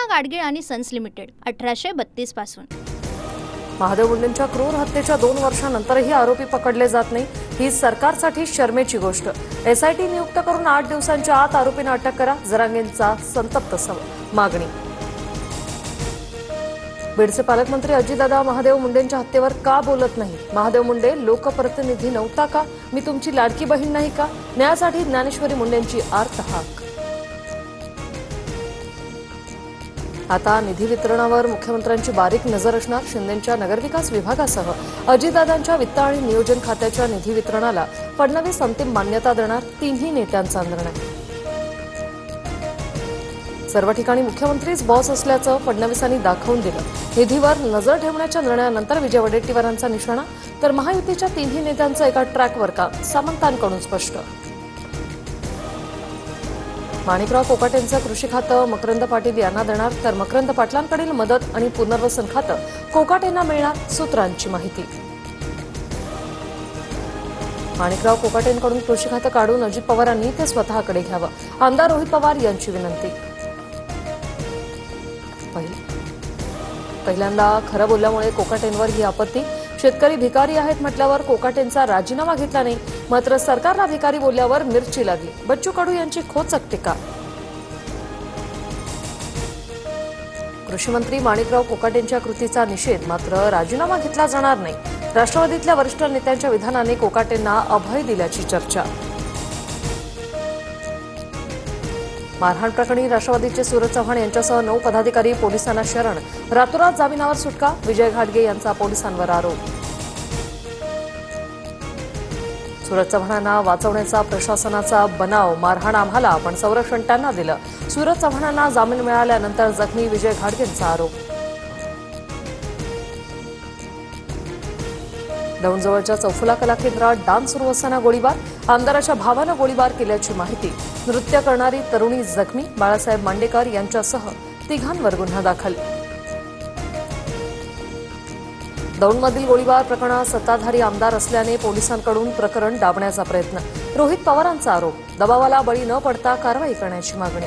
गाडगीळ आणि sons limited 1832 पासून। महादेव मुंडेंच्या क्रूर हत्येच्या 2 वर्षांनंतरही आरोपी पकडले जात नाही, ही सरकारसाठी शर्मेची गोष्ट। एसआयटी नियुक्त करून 8 दिवसांच्या आत आरोपींना अटक करा, जरांगेंचा संतप्त मागणी। बीडचे पालकमंत्री अजितदादा महादेव मुंडेंच्या हत्येवर का बोलत नाही? महादेव मुंडे लोकप्रतिनिधी नव्हता का? मी तुमची लाडकी बहीण नाही का? न्यायासाठी ज्ञानेश्वरी मुंडेंची आर्त हाक। आता निधी वितरणावर मुख्यमंत्र्यांची बारीक नजर असणार। शिंदेंच्या नगरविकास विभागासह अजितदादांच्या वित्त आणि नियोजन खात्याच्या निधी वितरणाला फडणवीस अंतिम मान्यता देणार, तिन्ही नेत्यांचा निर्णय। सर्व ठिकाणी मुख्यमंत्रीच बॉस असल्याचं फडणवीसांनी दाखवून दिलं। निधीवर नजर ठेवण्याच्या निर्णयानंतर विजय वडेट्टीवारांचा निशाणा, तर महायुतीच्या तिन्ही नेत्यांचं एका ट्रॅकवर काम, सामंतांकडून स्पष्ट। माणिकराव कोकाटेंचं कृषी खातं मकरंद पाटील यांना देणार, तर मकरंद पाटलांकडील मदत आणि पुनर्वसन खातं कोकाटेंना मिळणार, सूत्रांची माहिती। माणिकराव कोकाटेंकडून कृषी खातं काढून अजित पवारांनी ते स्वतःकडे घ्यावं, आमदार रोहित पवार यांची विनंती। पहिल्यांदा खरं बोलल्यामुळे कोकाटेंवर ही आपत्ती। शेतकरी भिकारी आहेत म्हटल्यावर कोकाटेंचा राजीनामा घेतला नाही, मात्र सरकारला भिकारी बोलल्यावर मिरची लागली। बच्चू कडू यांची खोचक टीका। कृषी मंत्री माणिकराव कोकाटेंच्या कृतीचा निषेध, मात्र राजीनामा घेतला जाणार नाही। राष्ट्रवादीतल्या वरिष्ठ नेत्यांच्या विधानाने कोकाटेंना अभय दिल्याची चर्चा। मारहाण प्रकरणी राष्ट्रवादीचे सूरज चव्हाण यांच्यासह 9 पदाधिकारी पोलिसांना शरण, रातोरात जामिनावर सुटका, विजय घाडगे यांचा पोलिसांवर आरोप। सूरज चव्हाणांना वाचवण्याचा प्रशासनाचा बनाव, मारहाण आम्हाला पण संरक्षण त्यांना दिलं, सूरज चव्हाणांना जामीन मिळाल्यानंतर जखमी विजय घाडगेंचा आरोप। दौंडजवळच्या चौफुला कला केंद्रात डान्स सुरू असताना गोळीबार, आमदाराच्या भावानं गोळीबार केल्याची माहिती। नृत्य करणारी तरुणी जखमी, बाळासाहेब मांडेकर यांच्यासह 3घांवर गुन्हा दाखल। दौंडमधील गोळीबार प्रकरणात सत्ताधारी आमदार असल्याने पोलिसांकडून प्रकरण दाबण्याचा प्रयत्न, रोहित पवारांचा आरोप। दबावाला बळी न पडता कारवाई करण्याची मागणी।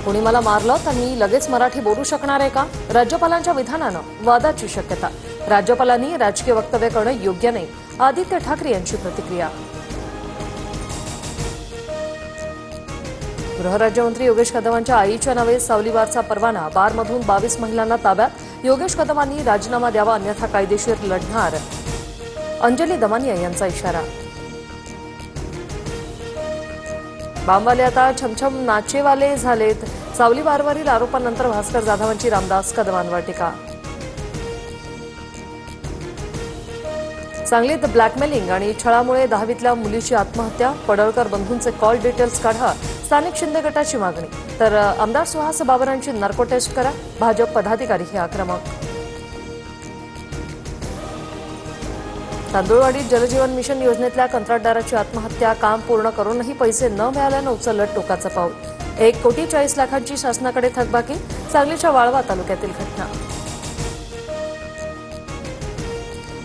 कोणी मला मारलं तर मी लगेच मराठी बोलू शकणार आहे का? राज्यपालांच्या विधानानं वादाची शक्यता, राज्यपालांनी राजकीय वक्तव्य करणं योग्य नाही, आदित्य ठाकरे यांची प्रतिक्रिया। गृहराज्यमंत्री योगेश कदमांच्या आईच्या नावे सावली बारचा परवाना, बारमधून 22 महिलांना ताब्यात, योगेश कदमांनी राजीनामा द्यावा अन्यथा कायदेशीर लढणार, अंजली दमानिया यांचा इशारा। बामवाले आता छमछम नाचेवाले झालेत, सावली बारवरील आरोपांनंतर भास्कर जाधवांची रामदास कदमांवर टीका। सांगलीत ब्लॅकमेलिंग आणि छळामुळे 10वीतल्या मुलीची आत्महत्या, पडळकर बंधूंचे कॉल डिटेल्स काढा, स्थानिक शिंदे गटाची मागणी, तर आमदार सुहास बाबरांची नार्को टेस्ट करा, भाजप पदाधिकारी हे आक्रमक। तांदुळवाडीत जलजीवन मिशन योजनेतल्या कंत्राटदाराची आत्महत्या, काम पूर्ण करूनही पैसे न मिळाल्यानं उचललं टोकाचं पाऊल, 1,40,00,00,000 शासनाकडे थकबाकी, सांगलीच्या वाळवा तालुक्यातील घटना।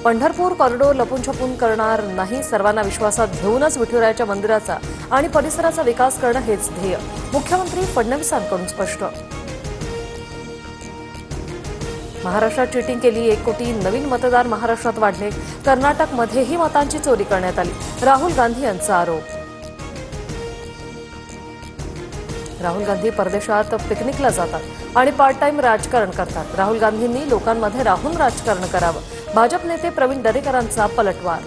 पंढरपूर कॉरिडॉर लपून छपून करणार नाही, सर्वांना विश्वासात घेऊनच विठुरायाच्या मंदिराचा आणि परिसराचा विकास करणं हेच ध्येय, मुख्यमंत्री फडणवीसांकडून स्पष्ट। महाराष्ट्रात चिटिंग केली, 1 कोटी नवीन मतदार महाराष्ट्रात वाढले, कर्नाटकमध्येही मतांची चोरी करण्यात आली, राहुल गांधी यांचा आरोप। राहुल गांधी परदेशात पिकनिकला जातात आणि पार्ट टाइम राजकारण करतात, राहुल गांधींनी लोकांमध्ये राहून राजकारण करावं, भाजप नेते प्रवीण दरेकरांचा पलटवार।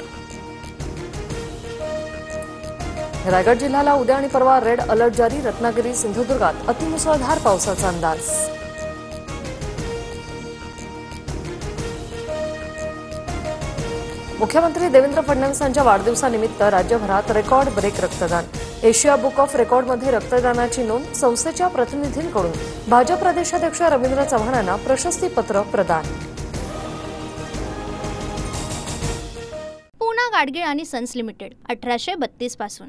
रायगड जिल्ह्याला उद्या आणि परवा रेड अलर्ट जारी, रत्नागिरी सिंधुदुर्गात अतिमुसळधार पावसाचा अंदाज। मुख्यमंत्री देवेंद्र फडणवीसांच्या वाढदिवसानिमित्त राज्यभरात रेकॉर्ड ब्रेक रक्तदान, एशिया बुक ऑफ रेकॉर्डमध्ये रक्तदानाची नोंद, संस्थेच्या प्रतिनिधींकडून भाजप प्रदेशाध्यक्ष रवींद्र चव्हाणांना प्रशस्तीपत्र प्रदान। पूना गाडगीळ आणि सन्स लिमिटेड 1832 पासून।